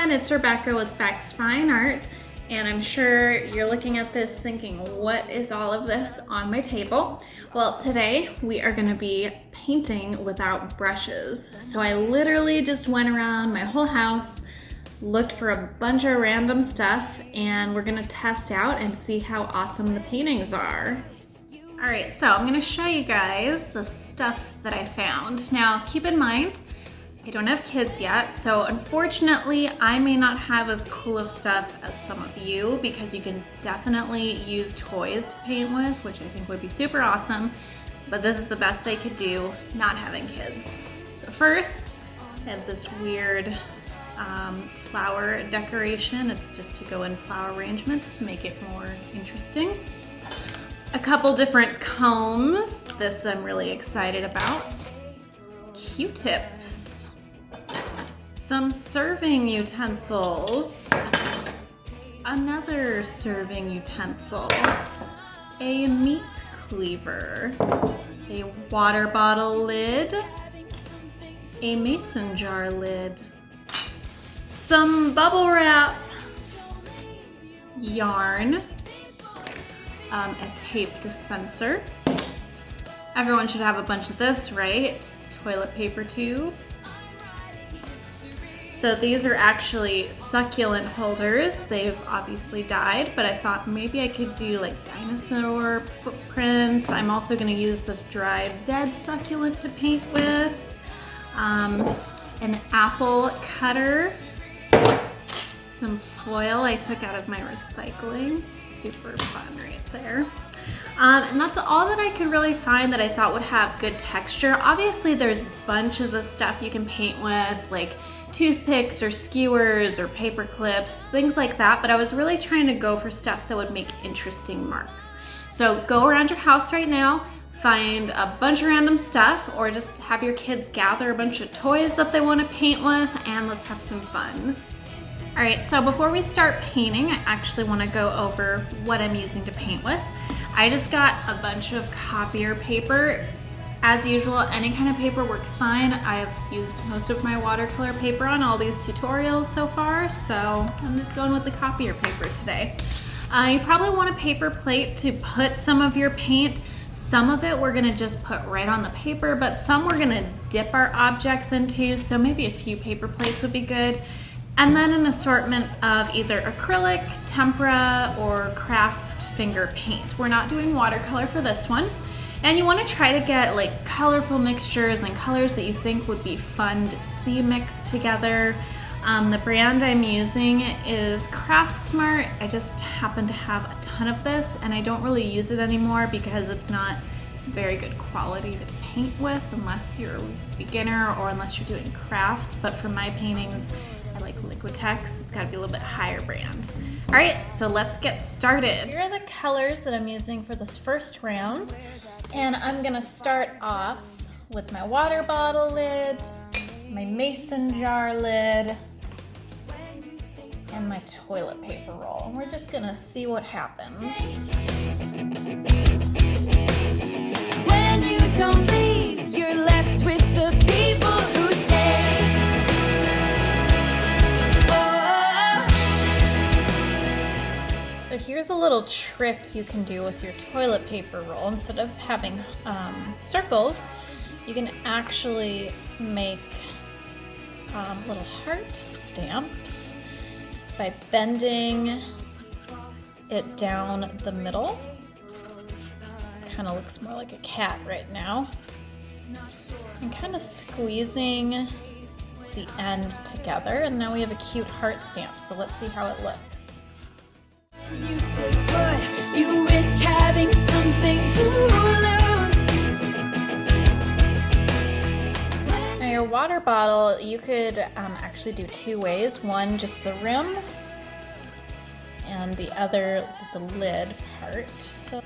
everyone, it's Rebecca with BexxFineArt, and I'm sure you're looking at this thinking, what is all of this on my table? Well, today we are going to be painting without brushes. So I literally just went around my whole house, looked for a bunch of random stuff, and we're going to test out and see how awesome the paintings are. All right, so I'm going to show you guys the stuff that I found. Now, keep in mind, I don't have kids yet, so unfortunately I may not have as cool of stuff as some of you, because you can definitely use toys to paint with, which I think would be super awesome, but this is the best I could do not having kids. So first, I have this weird flower decoration. It's just to go in flower arrangements to make it more interesting. A couple different combs. This I'm really excited about. Q-tips. Some serving utensils, another serving utensil, a meat cleaver, a water bottle lid, a mason jar lid, some bubble wrap, yarn, a tape dispenser. Everyone should have a bunch of this, right? Toilet paper tube. So these are actually succulent holders. They've obviously died, but I thought maybe I could do like dinosaur footprints. I'm also gonna use this dried dead succulent to paint with. An apple cutter. Some foil I took out of my recycling. Super fun right there. And that's all that I could really find that I thought would have good texture. Obviously there's bunches of stuff you can paint with, like toothpicks or skewers or paper clips, things like that, but I was really trying to go for stuff that would make interesting marks. So go around your house right now, find a bunch of random stuff, or just have your kids gather a bunch of toys that they want to paint with, and let's have some fun. All right, so before we start painting, I actually want to go over what I'm using to paint with. I just got a bunch of copier paper. As usual, any kind of paper works fine. I've used most of my watercolor paper on all these tutorials so far, so I'm just going with the copier paper today. You probably want a paper plate to put some of your paint. Some of it we're gonna just put right on the paper, but some we're gonna dip our objects into, so maybe a few paper plates would be good. And then an assortment of either acrylic, tempera, or craft finger paint. We're not doing watercolor for this one. And you want to try to get like colorful mixtures and colors that you think would be fun to see mixed together. The brand I'm using is Craft Smart. I just happen to have a ton of this, and I don't really use it anymore because it's not very good quality to paint with unless you're a beginner or unless you're doing crafts. But for my paintings, I like Liquitex. It's got to be a little bit higher brand. All right, so let's get started. Here are the colors that I'm using for this first round. And I'm gonna start off with my water bottle lid, my mason jar lid, and my toilet paper roll. And we're just gonna see what happens. When you don't leave, you're left with the people who stay. Oh. So here's a little trick you can do with your toilet paper roll. Instead of having circles, you can actually make little heart stamps by bending it down the middle. Kind of looks more like a cat right now. And kind of squeezing the end together, and now we have a cute heart stamp. So let's see how it looks. When you stay put, you risk having something to lose. Now your water bottle, you could actually do two ways. One, just the rim, and the other, the lid part. So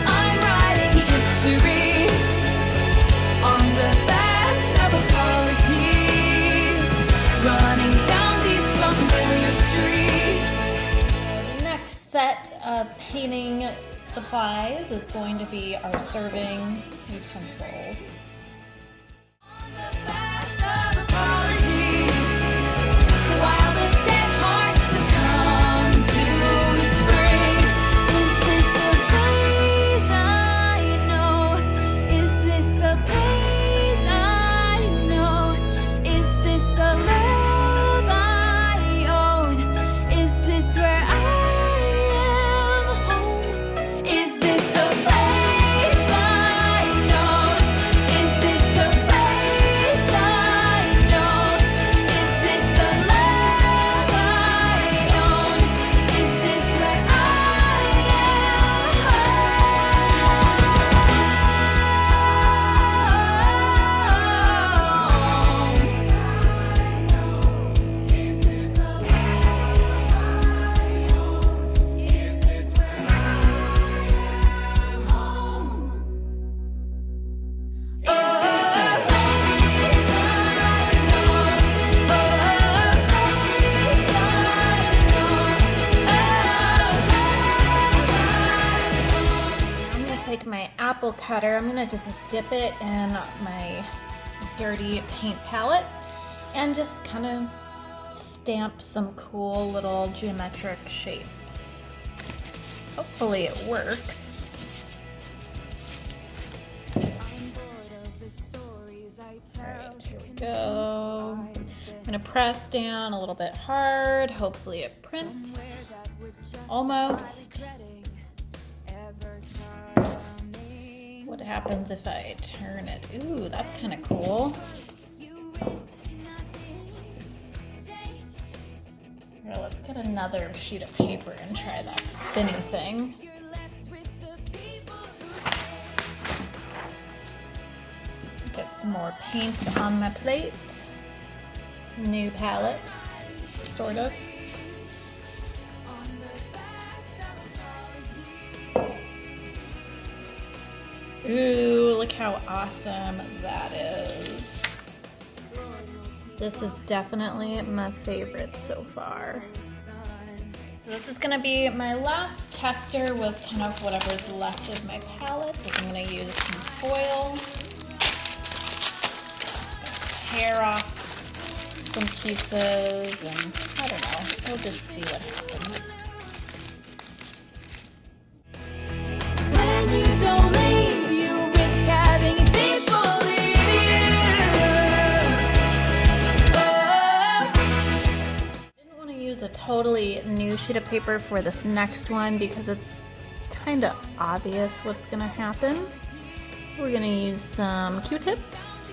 I'm writing histories on the backs of apologies, running down these familiar streets. The next set of painting supplies is going to be our serving utensils. On the backs of apologies, apple cutter, I'm gonna just dip it in my dirty paint palette and just kind of stamp some cool little geometric shapes. Hopefully it works. Alright, here we go. I'm gonna press down a little bit hard. Hopefully it prints. Almost. What happens if I turn it? Ooh, that's kind of cool. Here, let's get another sheet of paper and try that spinning thing. Get some more paint on my plate. New palette, sort of. Ooh, look how awesome that is. This is definitely my favorite so far. So this is gonna be my last tester with kind of whatever's left of my palette. I'm gonna use some foil. Just gonna tear off some pieces and I don't know, we'll just see what happens. When you don't leave, you risk having people leave you. Didn't want to use a totally new sheet of paper for this next one because it's kind of obvious what's gonna happen. We're gonna use some Q-tips.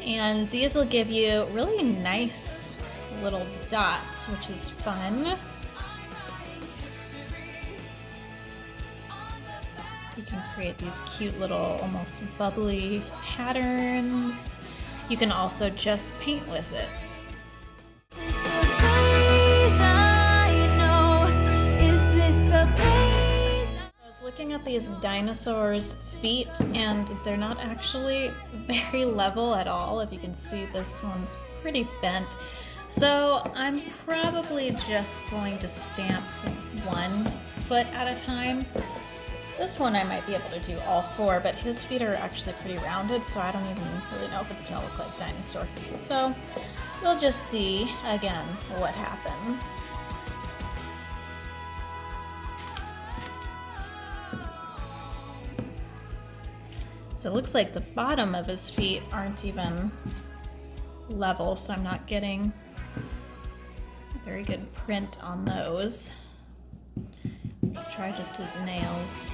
And these will give you really nice little dots, which is fun. You can create these cute little almost bubbly patterns. You can also just paint with it. Looking at these dinosaurs' feet, and they're not actually very level at all. If you can see, this one's pretty bent. So I'm probably just going to stamp one foot at a time. This one I might be able to do all four, but his feet are actually pretty rounded, so I don't even really know if it's gonna look like dinosaur feet. So we'll just see again what happens. So it looks like the bottom of his feet aren't even level, so I'm not getting a very good print on those. Let's try just his nails.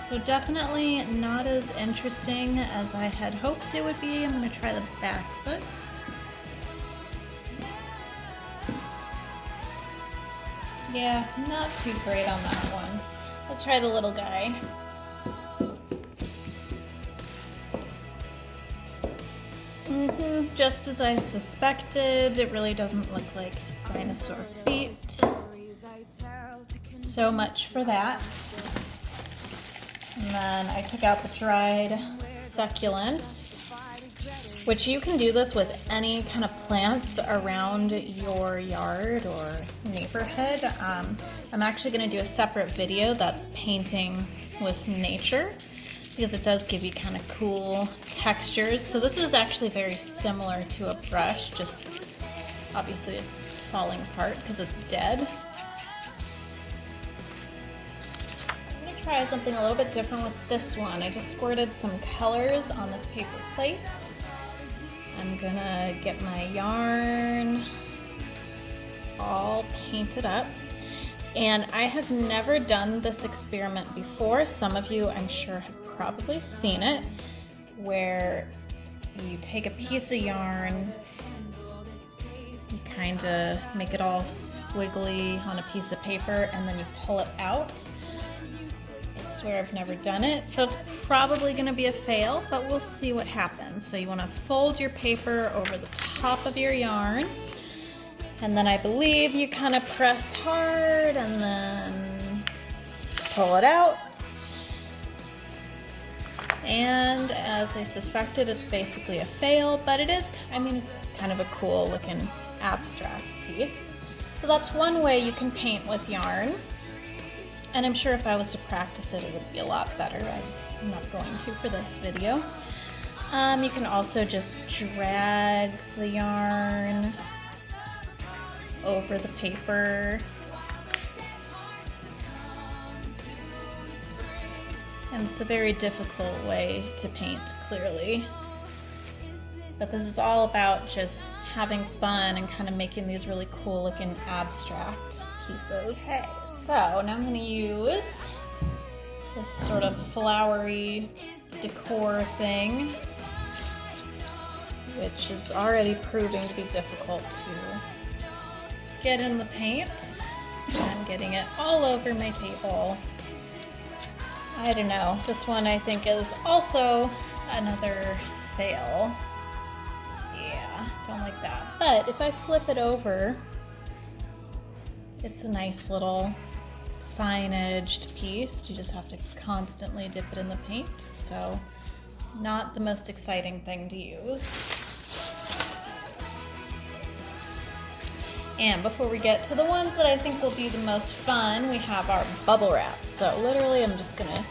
So definitely not as interesting as I had hoped it would be. I'm gonna try the back foot. Yeah, not too great on that one. Let's try the little guy. Just as I suspected, it really doesn't look like dinosaur feet. So much for that. And then I took out the dried succulent, which you can do this with any kind of plants around your yard or neighborhood. I'm actually going to do a separate video that's painting with nature, because it does give you kind of cool textures. So this is actually very similar to a brush, just obviously it's falling apart because it's dead. I'm gonna try something a little bit different with this one. I just squirted some colors on this paper plate. I'm gonna get my yarn all painted up. And I have never done this experiment before. Some of you, I'm sure, have probably seen it, where you take a piece of yarn, you kind of make it all squiggly on a piece of paper, and then you pull it out. I swear I've never done it, so it's probably going to be a fail, but we'll see what happens. So you want to fold your paper over the top of your yarn, and then I believe you kind of press hard and then pull it out. And as I suspected, it's basically a fail, but it is, I mean, it's kind of a cool looking abstract piece. So that's one way you can paint with yarn. And I'm sure if I was to practice it, it would be a lot better. I'm not going to for this video. You can also just drag the yarn over the paper. And it's a very difficult way to paint, clearly. But this is all about just having fun and kind of making these really cool looking abstract pieces. Okay, so now I'm going to use this sort of flowery decor thing, which is already proving to be difficult to get in the paint. I'm getting it all over my table. I don't know, this one I think is also another fail. Yeah, don't like that. But if I flip it over, it's a nice little fine-edged piece. You just have to constantly dip it in the paint. So not the most exciting thing to use. And before we get to the ones that I think will be the most fun, we have our bubble wrap. So literally I'm just gonna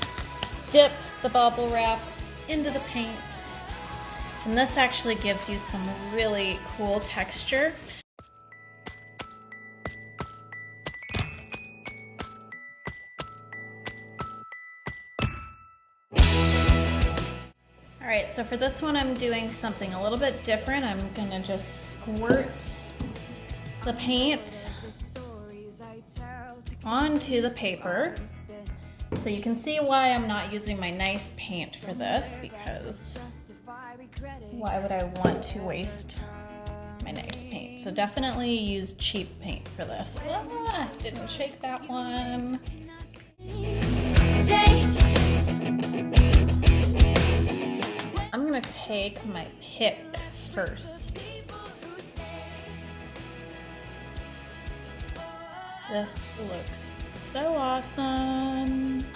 dip the bubble wrap into the paint. And this actually gives you some really cool texture. All right, so for this one I'm doing something a little bit different. I'm gonna just squirt the paint onto the paper. So you can see why I'm not using my nice paint for this, because why would I want to waste my nice paint? So definitely use cheap paint for this. Ah, didn't shake that one. I'm gonna take my pick first. This looks so awesome.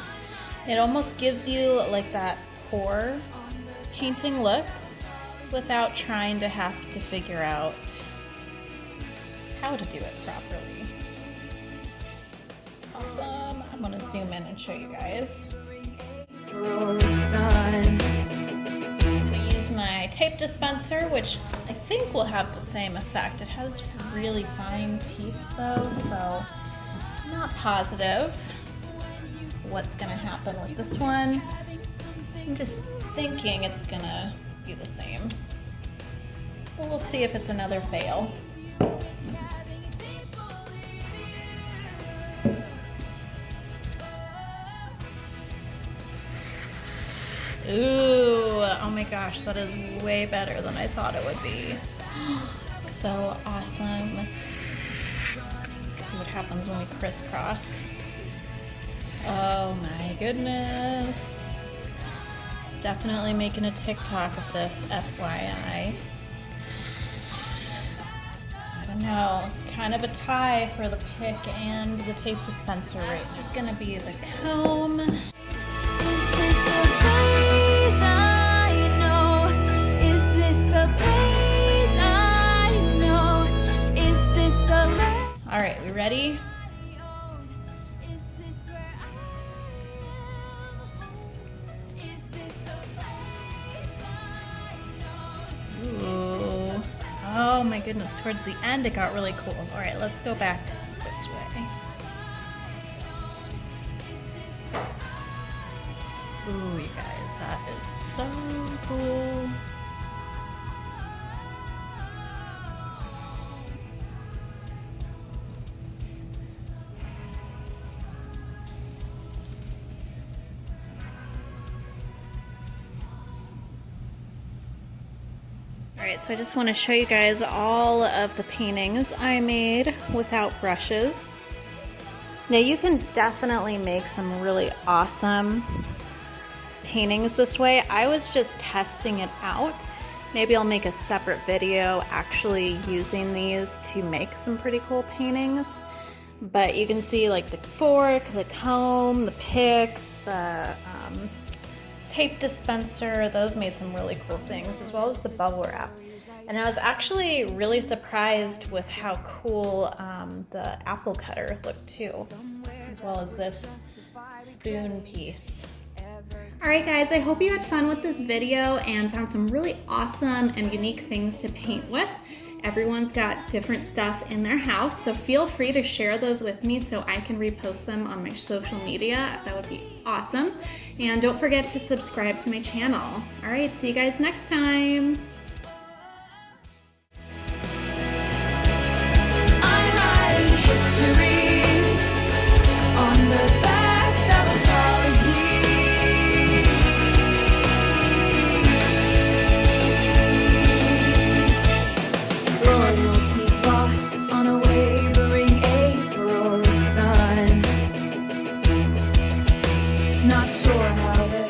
It almost gives you like that pour painting look without trying to have to figure out how to do it properly. Awesome. I'm gonna zoom in and show you guys. I'm gonna use my tape dispenser, which I think will have the same effect. It has really fine teeth though, so I'm not positive what's gonna happen with this one. I'm just thinking it's gonna be the same. But we'll see if it's another fail. Ooh, oh my gosh, that is way better than I thought it would be. So awesome. Let's see what happens when we crisscross. Oh my goodness. Definitely making a TikTok of this, FYI. I don't know, it's kind of a tie for the pick and the tape dispenser. Right, this is gonna be the comb. All right, we ready? Ooh. Oh my goodness, towards the end it got really cool. All right, let's go back this way. Ooh, you guys, that is so cool. Alright, so I just want to show you guys all of the paintings I made without brushes. Now you can definitely make some really awesome paintings this way. I was just testing it out. Maybe I'll make a separate video actually using these to make some pretty cool paintings. But you can see like the fork, the comb, the pick, the tape dispenser, those made some really cool things, as well as the bubble wrap. And I was actually really surprised with how cool the apple cutter looked too, as well as this spoon piece. Alright guys, I hope you had fun with this video and found some really awesome and unique things to paint with. Everyone's got different stuff in their house, so feel free to share those with me so I can repost them on my social media. That would be awesome. And don't forget to subscribe to my channel. Alright, see you guys next time. Not sure how the